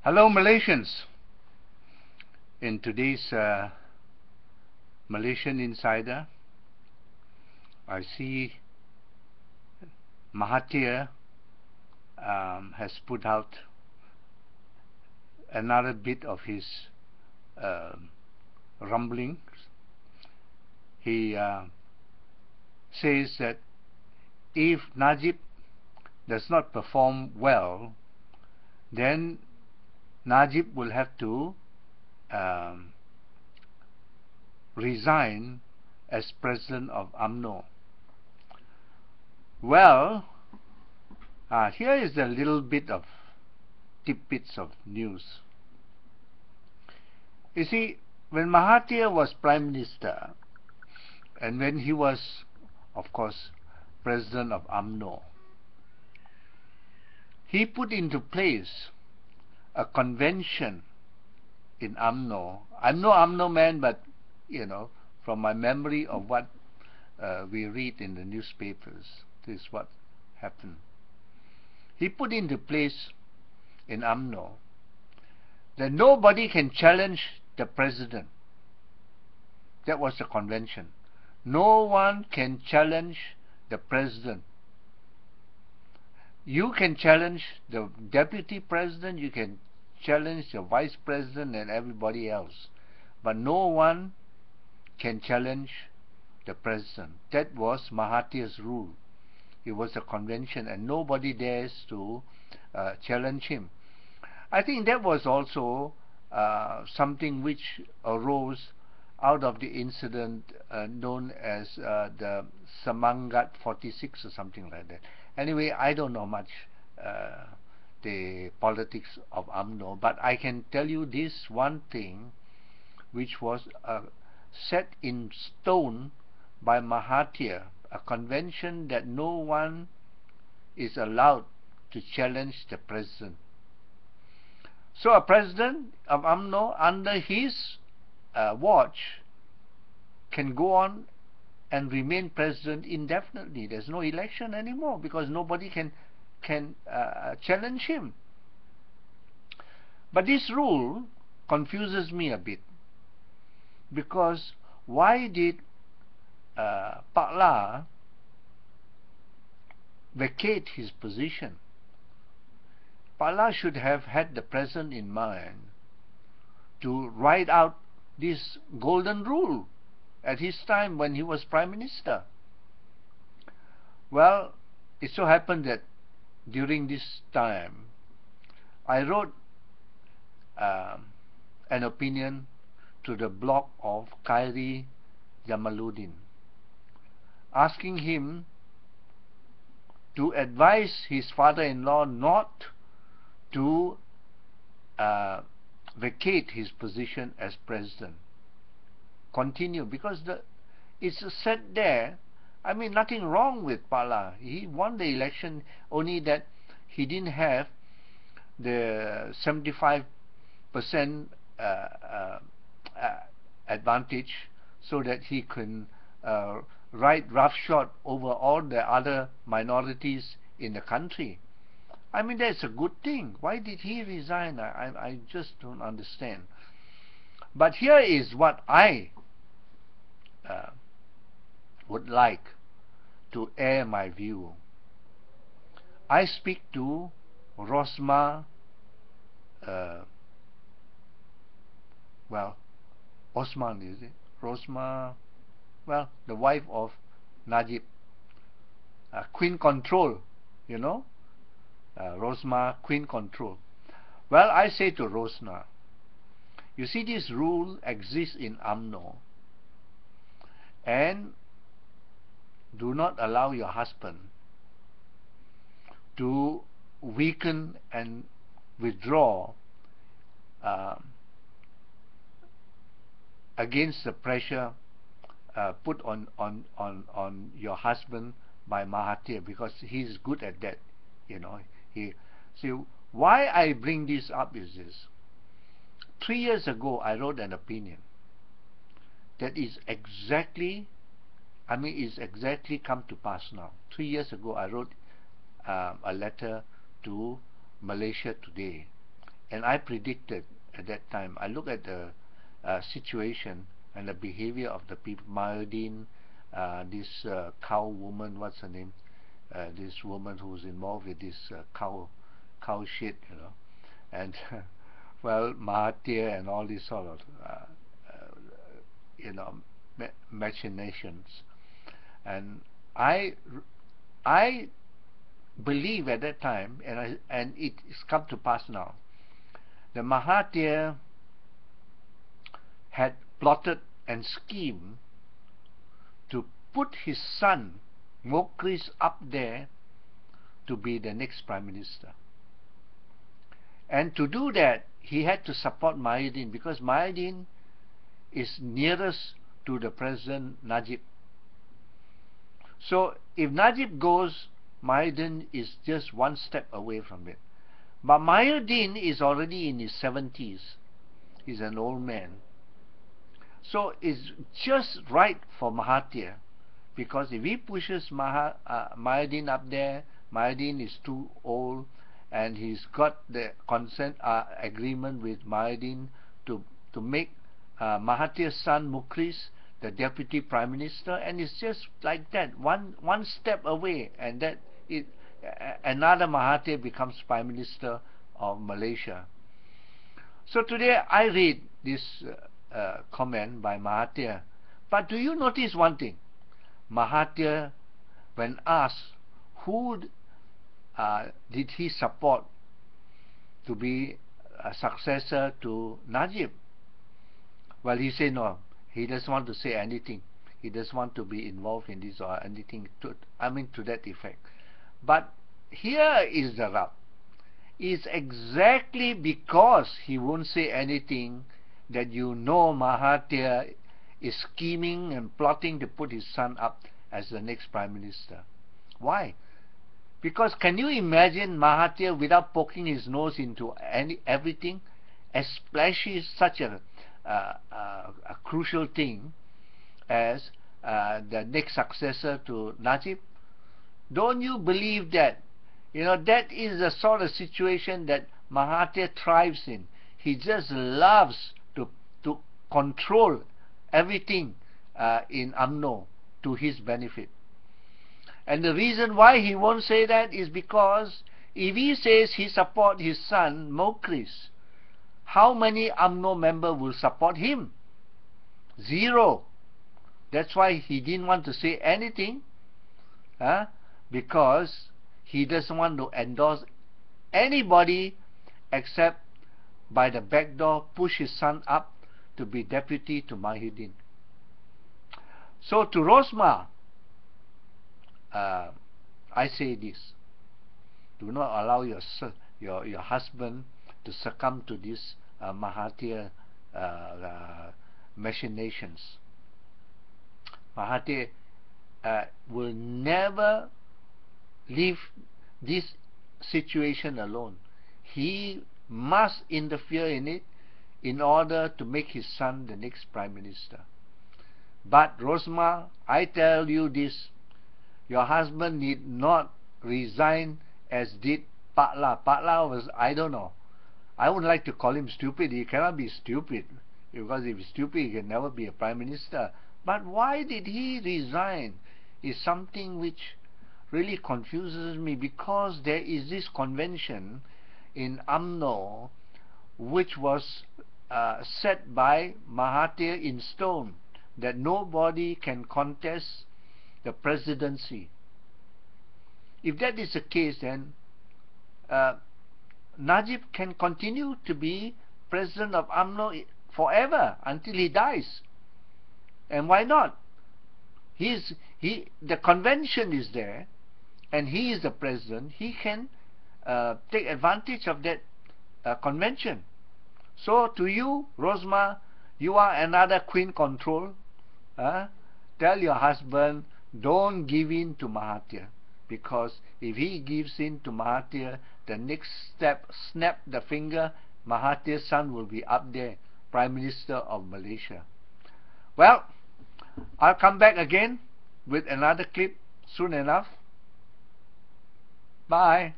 Hello Malaysians. In today's Malaysian Insider, I see Mahatir has put out another bit of his rumblings. He says that if Najib does not perform well, then Najib will have to resign as president of UMNO. Well, here is a little bit of tidbits of news. You see, when Mahatir was Prime Minister, and when he was, of course, president of UMNO, he put into place a convention in UMNO. I'm no UMNO man, but from my memory of what we read in the newspapers, this is what happened. He put into place in UMNO that nobody can challenge the president. That was the convention. No one can challenge the president. You can challenge the deputy president, you can challenge the vice president and everybody else, but no one can challenge the president. That was Mahathir's rule. It was a convention and nobody dares to challenge him. I think that was also something which arose out of the incident known as the Semangat 46 or something like that. Anyway, I don't know much the politics of UMNO, but I can tell you this one thing, which was set in stone by Mahathir, a convention that no one is allowed to challenge the president. So a president of UMNO under his watch can go on and remain president indefinitely. There's no election anymore because nobody can challenge him. But this rule confuses me a bit, because why did Pak La vacate his position? Pak La should have had the president in mind to write out this golden rule at his time when he was Prime Minister. Well, it so happened that during this time I wrote an opinion to the blog of Khairi Jamaluddin, asking him to advise his father-in-law not to vacate his position as president, continue, because it's said there. I mean, nothing wrong with Pak La. He won the election, only that he didn't have the 75% advantage, so that he can ride roughshod over all the other minorities in the country. I mean, that's a good thing. Why did he resign? I just don't understand. But here is what I would like to air my view. I speak to Rosma, Osman, is it? Rosma, the wife of Najib, Queen Control, Rosma, Queen Control. Well, I say to Rosma, you see, this rule exists in UMNO, and do not allow your husband to weaken and withdraw against the pressure put on your husband by Mahatir, because he's good at that. See, why I bring this up is this. 3 years ago I wrote an opinion that is exactly come to pass now. 3 years ago I wrote a letter to Malaysia Today, and I predicted at that time. I look at the situation and the behavior of the people. Myhiddin, this cow woman, what's her name? This woman who's involved with this cow shit, and well, Mahatir and all these sort of machinations. And I believe at that time, and it's come to pass now, the Mahatir had plotted and schemed to put his son Mokhriz up there to be the next Prime Minister. And to do that, he had to support Myhiddin, because Myhiddin is nearest to the President Najib. So if Najib goes, Myhiddin is just one step away from it. But Myhiddin is already in his 70s. He's an old man. So it's just right for Mahatir, because if he pushes Myhiddin up there, Myhiddin is too old, and he's got the consent agreement with Myhiddin to make Mahatir's son Mokhriz the deputy prime minister, and it's just like that, one step away, and that another Mahatir becomes prime minister of Malaysia. So today I read this comment by Mahatir, but do you notice one thing? Mahatir, when asked who did he support to be a successor to Najib, well, he said no, he doesn't want to say anything. He doesn't want to be involved in this or anything to that effect. But here is the rub. It's exactly because he won't say anything that Mahatir is scheming and plotting to put his son up as the next Prime Minister. Why? Because can you imagine Mahatir without poking his nose into everything, especially such a crucial thing as the next successor to Najib? Don't you believe that? That is the sort of situation that Mahatir thrives in. He just loves to control everything in UMNO to his benefit. And the reason why he won't say that is because if he says he supports his son Mokhriz, how many UMNO members will support him? 0. That's why he didn't want to say anything, because he doesn't want to endorse anybody except by the back door push his son up to be deputy to Myhiddin. So to Rosmah, I say this: do not allow your husband to succumb to this Mahatir machinations. Mahatir will never leave this situation alone. He must interfere in it in order to make his son the next Prime Minister. But Rosmah, I tell you this: your husband need not resign as did Pak La. Pak La was, I don't know, I would like to call him stupid. He cannot be stupid, because if he's stupid he can never be a Prime Minister. But why did he resign is something which really confuses me, because there is this convention in UMNO which was set by Mahatir in stone, that nobody can contest the presidency. If that is the case, then Najib can continue to be president of UMNO forever until he dies. And why not? The convention is there, and he is the president. He can take advantage of that convention. So to you, Rosmah, you are another queen control. Tell your husband, don't give in to Mahatir, because if he gives in to Mahatir, the next step, snap the finger, Mahatir's son will be up there, Prime Minister of Malaysia. Well, I'll come back again with another clip soon enough. Bye.